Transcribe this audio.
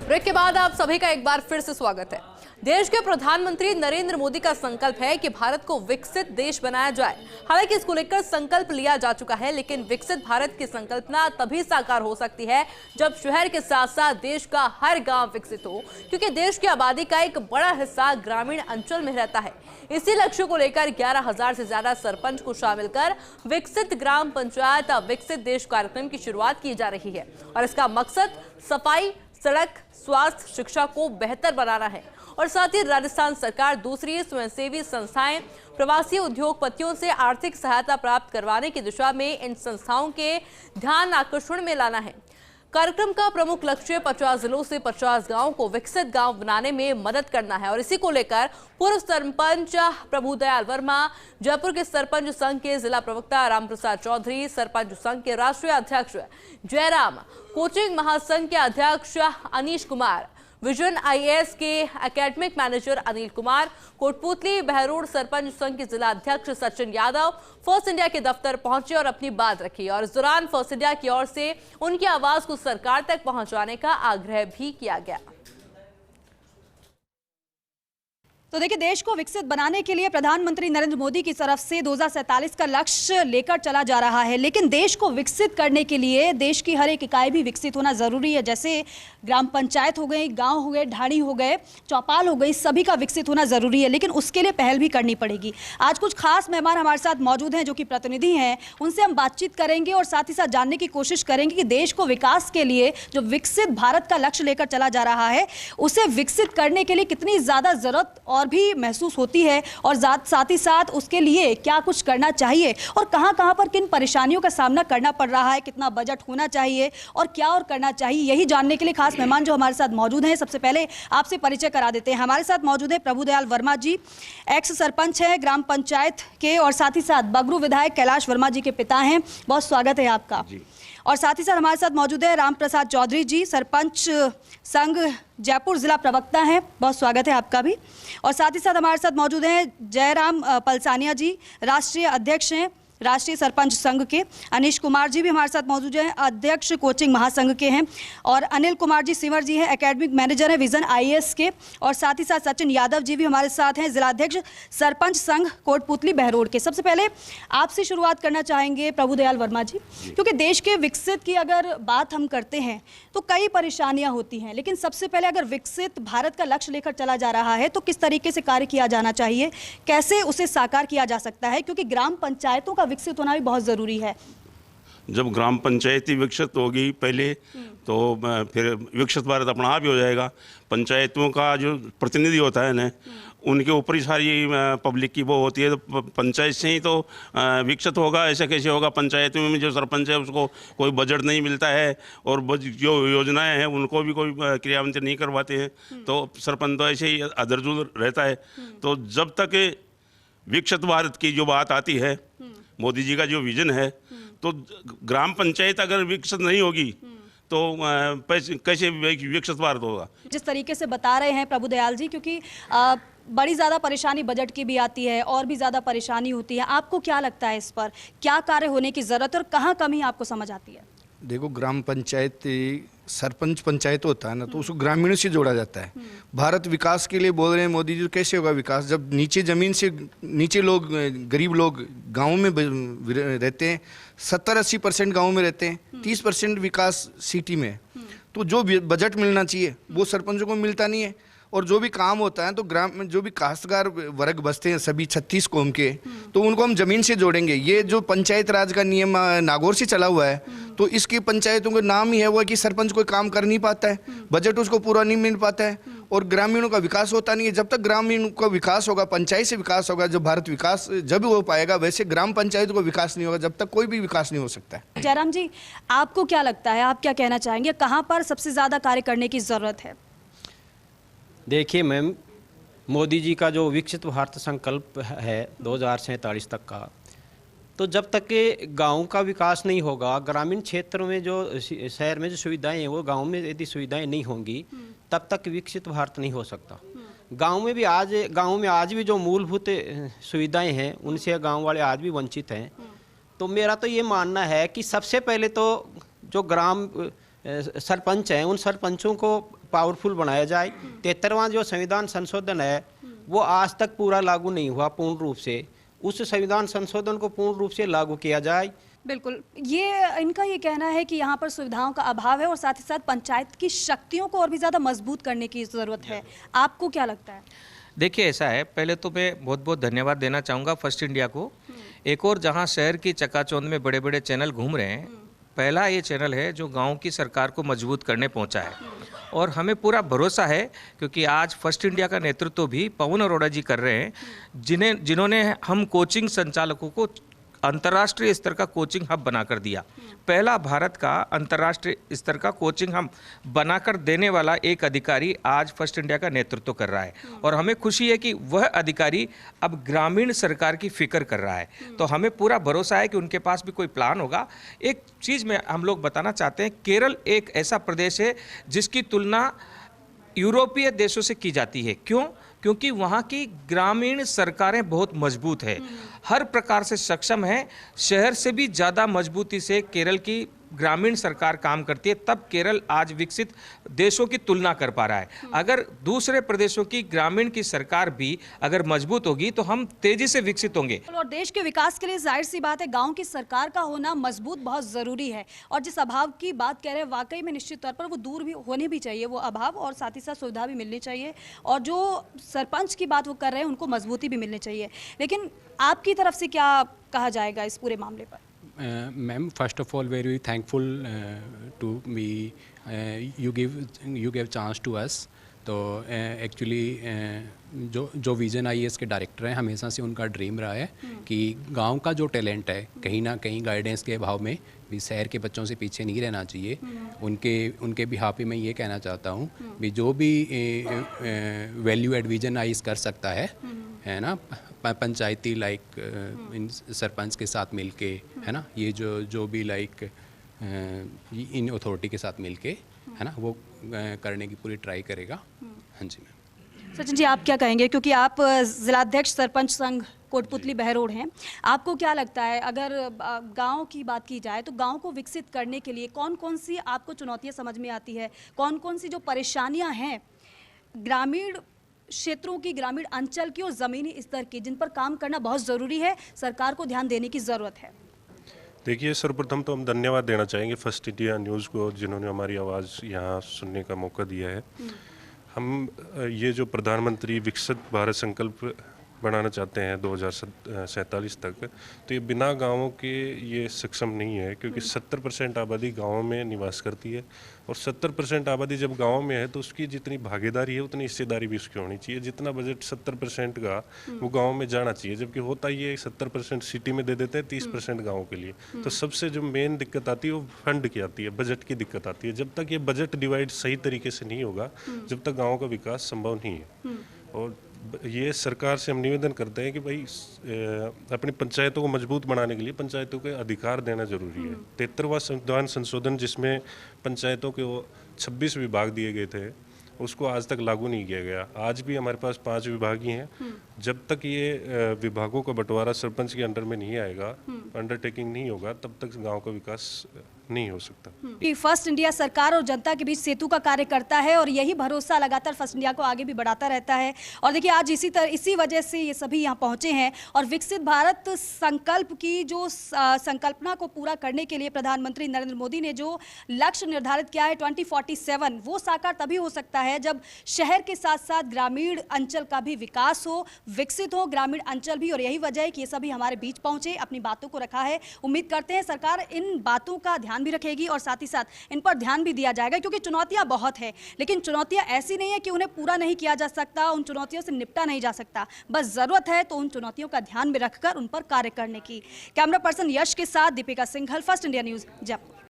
Break के बाद आप सभी का एक बार फिर से स्वागत है। देश के प्रधानमंत्री नरेंद्र मोदी का संकल्प है कि भारत को विकसित देश बनाया जाए। हालांकि इसको लेकर संकल्प लिया जा चुका है, लेकिन विकसित भारत की संकल्पना तभी साकार हो सकती है जब शहर के साथ साथ देश का हर गांव विकसित हो, क्योंकि देश की आबादी का एक बड़ा हिस्सा ग्रामीण अंचल में रहता है। इसी लक्ष्य को लेकर 11,000 से ज्यादा सरपंच को शामिल कर विकसित ग्राम पंचायत विकसित देश कार्यक्रम की शुरुआत की जा रही है और इसका मकसद सफाई, सड़क, स्वास्थ्य, शिक्षा को बेहतर बनाना है। और साथ ही राजस्थान सरकार दूसरी स्वयंसेवी संस्थाएं, प्रवासी उद्योगपतियों से आर्थिक सहायता प्राप्त करवाने की दिशा में इन संस्थाओं के ध्यान आकर्षण में लाना है। कार्यक्रम का प्रमुख लक्ष्य 50 जिलों से 50 गांवों को विकसित गांव बनाने में मदद करना है और इसी को लेकर पूर्व सरपंच प्रभुदयाल वर्मा, जयपुर के सरपंच संघ के जिला प्रवक्ता रामप्रसाद चौधरी, सरपंच संघ के राष्ट्रीय अध्यक्ष जयराम, कोचिंग महासंघ के अध्यक्ष अनीश कुमार, विजन आईएएस के एकेडमिक मैनेजर अनिल कुमार, कोटपुतली बहरोड सरपंच संघ के जिला अध्यक्ष सचिन यादव फर्स्ट इंडिया के दफ्तर पहुंचे और अपनी बात रखी और इस दौरान फर्स्ट इंडिया की ओर से उनकी आवाज को सरकार तक पहुंचाने का आग्रह भी किया गया। तो देखिए, देश को विकसित बनाने के लिए प्रधानमंत्री नरेंद्र मोदी की तरफ से 2047 का लक्ष्य लेकर चला जा रहा है, लेकिन देश को विकसित करने के लिए देश की हर एक इकाई भी विकसित होना जरूरी है। जैसे ग्राम पंचायत हो गई, गांव हो गए, ढाणी हो गए, चौपाल हो गई, सभी का विकसित होना जरूरी है, लेकिन उसके लिए पहल भी करनी पड़ेगी। आज कुछ खास मेहमान हमारे साथ मौजूद हैं जो कि प्रतिनिधि हैं, उनसे हम बातचीत करेंगे और साथ ही साथ जानने की कोशिश करेंगे कि देश को विकास के लिए जो विकसित भारत का लक्ष्य लेकर चला जा रहा है उसे विकसित करने के लिए कितनी ज्यादा जरूरत और भी महसूस होती है और साथ ही साथ उसके लिए क्या कुछ करना चाहिए और कहां पर किन परेशानियों का सामना करना पड़ रहा है, कितना बजट होना चाहिए और क्या और करना चाहिए, यही जानने के लिए खास मेहमान जो हमारे साथ मौजूद हैं। सबसे पहले आपसे परिचय करा देते हैं। हमारे साथ मौजूद है प्रभुदयाल वर्मा जी, एक्स सरपंच है ग्राम पंचायत के और साथ ही साथ बगरू विधायक कैलाश वर्मा जी के पिता हैं। बहुत स्वागत है आपका जी। और साथ ही साथ हमारे साथ मौजूद है रामप्रसाद चौधरी जी, सरपंच संघ जयपुर जिला प्रवक्ता हैं। बहुत स्वागत है आपका भी। और साथ ही साथ हमारे साथ मौजूद हैं जयराम पलसानिया जी, राष्ट्रीय अध्यक्ष हैं राष्ट्रीय सरपंच संघ के। अनीश कुमार जी भी हमारे साथ मौजूद हैं, अध्यक्ष कोचिंग महासंघ के हैं। और अनिल कुमार जी सिंवर जी हैं, एकेडमिक मैनेजर हैं विजन आईएएस के। और साथ ही साथ सचिन यादव जी भी हमारे साथ हैं, जिलाध्यक्ष सरपंच संघ कोटपुतली बहरोड के। सबसे पहले आपसे शुरुआत करना चाहेंगे प्रभुदयाल वर्मा जी, क्योंकि देश के विकसित की अगर बात हम करते हैं तो कई परेशानियां होती हैं, लेकिन सबसे पहले अगर विकसित भारत का लक्ष्य लेकर चला जा रहा है तो किस तरीके से कार्य किया जाना चाहिए, कैसे उसे साकार किया जा सकता है, क्योंकि ग्राम पंचायतों का विकसित होना भी बहुत जरूरी है। जब ग्राम पंचायती विकसित होगी पहले तो फिर विकसित भारत अपना आप ही हो जाएगा। पंचायतों का जो प्रतिनिधि होता है ना, उनके ऊपर ही सारी पब्लिक की वो होती है, तो पंचायत से ही तो विकसित होगा। ऐसा कैसे होगा? पंचायतों में जो सरपंच है उसको कोई बजट नहीं मिलता है और जो योजनाएं हैं उनको भी कोई क्रियान्वित नहीं करवाते हैं, तो सरपंच तो ऐसे ही अधरजुल रहता है। तो जब तक विकसित भारत की जो बात आती है, मोदी जी का जो विजन है, तो ग्राम पंचायत अगर विकसित नहीं होगी तो कैसे विकसित भारत होगा? जिस तरीके से बता रहे हैं प्रभुदयाल जी, क्योंकि बड़ी ज़्यादा परेशानी बजट की भी आती है और भी ज़्यादा परेशानी होती है, आपको क्या लगता है इस पर क्या कार्य होने की ज़रूरत है और कहाँ कमी आपको समझ आती है? देखो, ग्राम पंचायत सरपंच पंचायत होता है ना, तो उसको ग्रामीणों से जोड़ा जाता है। भारत विकास के लिए बोल रहे हैं मोदी जी, कैसे होगा विकास जब नीचे ज़मीन से नीचे लोग, गरीब लोग गाँव में रहते हैं, 70-80% गाँव में रहते हैं, 30% विकास सिटी में। तो जो बजट मिलना चाहिए वो सरपंचों को मिलता नहीं है। और जो भी काम होता है तो ग्राम में जो भी काश्तकार वर्ग बसते हैं सभी 36 कौम के, तो उनको हम जमीन से जोड़ेंगे। ये जो पंचायत राज का नियम नागौर से चला हुआ है, तो इसकी पंचायतों का नाम ही है वो कि सरपंच कोई काम कर नहीं पाता है, बजट उसको पूरा नहीं मिल पाता है और ग्रामीणों का विकास होता नहीं है। जब तक ग्रामीणों का विकास होगा, पंचायत से विकास होगा, जब भारत विकास जब हो पाएगा, वैसे ग्राम पंचायत को विकास नहीं होगा, जब तक कोई भी विकास नहीं हो सकता है। जयराम जी, आपको क्या लगता है, आप क्या कहना चाहेंगे, कहाँ पर सबसे ज़्यादा कार्य करने की ज़रूरत है? देखिए मैम, मोदी जी का जो विकसित भारत संकल्प है 2047 तक का, तो जब तक के गांव का विकास नहीं होगा, ग्रामीण क्षेत्रों में जो शहर में जो सुविधाएं हैं वो गांव में यदि सुविधाएं नहीं होंगी, तब तक विकसित भारत नहीं हो सकता। गांव में आज भी जो मूलभूत सुविधाएं हैं उनसे गांव वाले आज भी वंचित हैं। तो मेरा तो ये मानना है कि सबसे पहले तो जो ग्राम सरपंच हैं उन सरपंचों को पावरफुल बनाया जाए। 73वां जो संविधान संशोधन है वो आज तक पूरा लागू नहीं हुआ पूर्ण रूप से, उस संविधान संशोधन को पूर्ण रूप से लागू किया जाए। बिल्कुल, ये इनका ये कहना है कि यहाँ पर सुविधाओं का अभाव है और साथ ही साथ पंचायत की शक्तियों को और भी ज़्यादा मजबूत करने की ज़रूरत है। आपको क्या लगता है? देखिए ऐसा है, पहले तो मैं बहुत बहुत धन्यवाद देना चाहूँगा फर्स्ट इंडिया को। एक और जहाँ शहर की चकाचौंध में बड़े बड़े चैनल घूम रहे हैं, पहला ये चैनल है जो गांव की सरकार को मजबूत करने पहुंचा है। और हमें पूरा भरोसा है क्योंकि आज फर्स्ट इंडिया का नेतृत्व भी पवन अरोड़ा जी कर रहे हैं, जिन्होंने हम कोचिंग संचालकों को अंतर्राष्ट्रीय स्तर का कोचिंग हब बनाकर दिया। पहला भारत का अंतर्राष्ट्रीय स्तर का कोचिंग हब बनाकर देने वाला एक अधिकारी आज फर्स्ट इंडिया का नेतृत्व कर रहा है और हमें खुशी है कि वह अधिकारी अब ग्रामीण सरकार की फिक्र कर रहा है। तो हमें पूरा भरोसा है कि उनके पास भी कोई प्लान होगा। एक चीज़ में हम लोग बताना चाहते हैं, केरल एक ऐसा प्रदेश है जिसकी तुलना यूरोपीय देशों से की जाती है। क्यों? क्योंकि वहाँ की ग्रामीण सरकारें बहुत मजबूत है, हर प्रकार से सक्षम है। शहर से भी ज़्यादा मजबूती से केरल की ग्रामीण सरकार काम करती है, तब केरल आज विकसित देशों की तुलना कर पा रहा है। अगर दूसरे प्रदेशों की ग्रामीण की सरकार भी अगर मजबूत होगी तो हम तेजी से विकसित होंगे। और देश के विकास के लिए जाहिर सी बात है गांव की सरकार का होना मजबूत बहुत ज़रूरी है। और जिस अभाव की बात कह रहे हैं वाकई में निश्चित तौर पर वो दूर भी होने भी चाहिए वो अभाव, और साथ ही साथ सुविधा भी मिलनी चाहिए। और जो सरपंच की बात वो कर रहे हैं उनको मजबूती भी मिलनी चाहिए। लेकिन आपकी तरफ से क्या कहा जाएगा इस पूरे मामले पर? Ma'am, first of all, very thankful to me. You gave chance to us. तो एक्चुअली जो विजन IAS के डायरेक्टर हैं, हमेशा से उनका ड्रीम रहा है कि गांव का जो टैलेंट है कहीं ना कहीं गाइडेंस के अभाव में भी शहर के बच्चों से पीछे नहीं रहना चाहिए। उनके बिहाफ पे मैं ये कहना चाहता हूँ भी जो भी वैल्यू एड विजन IAS कर सकता है ना, पंचायती इन सरपंच के साथ मिलके, है ना, ये जो भी इन अथॉरिटी के साथ मिलके, है ना, वो करने की पूरी ट्राई करेगा। हाँ जी मैम। सचिन जी, आप क्या कहेंगे, क्योंकि आप जिलाध्यक्ष सरपंच संघ कोटपुतली बहरोड हैं, आपको क्या लगता है अगर गांव की बात की जाए तो गांव को विकसित करने के लिए कौन कौन सी आपको चुनौतियां समझ में आती है, कौन कौन सी जो परेशानियां हैं ग्रामीण क्षेत्रों की, ग्रामीण अंचल की और ज़मीनी स्तर की, जिन पर काम करना बहुत ज़रूरी है, सरकार को ध्यान देने की ज़रूरत है? देखिए, सर्वप्रथम तो हम धन्यवाद देना चाहेंगे फर्स्ट इंडिया न्यूज़ को, जिन्होंने हमारी आवाज़ यहाँ सुनने का मौका दिया है। हम ये जो प्रधानमंत्री विकसित भारत संकल्प बनाना चाहते हैं 2047 तक, तो ये बिना गांवों के ये सक्षम नहीं है, क्योंकि 70% आबादी गांवों में निवास करती है और 70% आबादी जब गांव में है तो उसकी जितनी भागीदारी है उतनी हिस्सेदारी भी उसकी होनी चाहिए। जितना बजट 70% का वो गांव में जाना चाहिए, जबकि होता ये 70% सिटी में दे देते हैं, 30% गाँव के लिए। तो सबसे जो मेन दिक्कत आती है वो फंड की आती है, बजट की दिक्कत आती है। जब तक ये बजट डिवाइड सही तरीके से नहीं होगा, जब तक गाँव का विकास संभव नहीं है। और ये सरकार से हम निवेदन करते हैं कि भाई अपनी पंचायतों को मजबूत बनाने के लिए पंचायतों के अधिकार देना जरूरी है। 73वां संविधान संशोधन, जिसमें पंचायतों के 26 विभाग दिए गए थे, उसको आज तक लागू नहीं किया गया। आज भी हमारे पास 5 विभाग ही हैं। जब तक ये विभागों का बंटवारा सरपंच के अंडर में नहीं आएगा, अंडरटेकिंग नहीं होगा, तब तक गांव का विकास नहीं हो सकता। फर्स्ट इंडिया सरकार और जनता के बीच सेतु का कार्य करता है और यही भरोसा लगातार फर्स्ट इंडिया को आगे भी बढ़ाता रहता है। और देखिए, आज इसी वजह से ये सभी यहाँ पहुँचे हैं और विकसित भारत संकल्प की जो संकल्पना को पूरा करने के लिए प्रधानमंत्री नरेंद्र मोदी ने जो लक्ष्य निर्धारित किया है 2047, वो साकार तभी हो सकता है जब शहर के साथ साथ ग्रामीण अंचल का भी विकास हो, विकसित हो ग्रामीण अंचल भी। और यही वजह है कि ये सभी हमारे बीच पहुंचे, अपनी बातों को रखा है। उम्मीद करते हैं सरकार इन बातों का ध्यान भी रखेगी और साथ ही साथ इन पर ध्यान भी दिया जाएगा, क्योंकि चुनौतियां बहुत है, लेकिन चुनौतियां ऐसी नहीं है कि उन्हें पूरा नहीं किया जा सकता, उन चुनौतियों से निपटा नहीं जा सकता। बस जरूरत है तो उन चुनौतियों का ध्यान में रखकर उन पर कार्य करने की। कैमरा पर्सन यश के साथ Deepika Singhal, first India news, Jaipur.